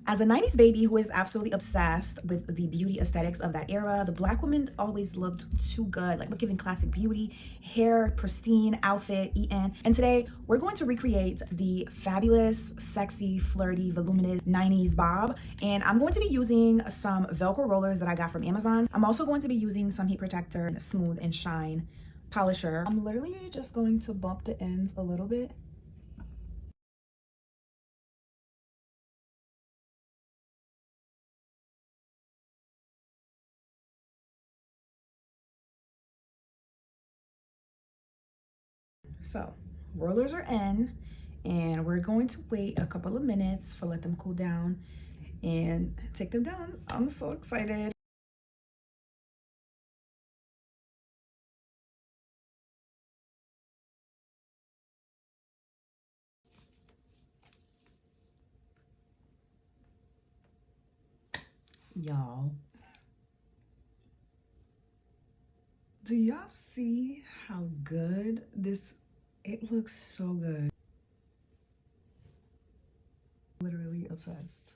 As a 90s baby who is absolutely obsessed with the beauty aesthetics of that era, the black woman always looked too good, like was giving classic beauty, hair pristine, outfit eaten. And today we're going to recreate the fabulous, sexy, flirty, voluminous 90s bob. And I'm going to be using some Velcro rollers that I got from Amazon. I'm also going to be using some heat protector, smooth and shine polisher. I'm literally just going to bump the ends a little bit. So rollers are in, and we're going to wait a couple of minutes for let them cool down and take them down. I'm so excited. Y'all, do y'all see how good this, it looks so good. Literally obsessed.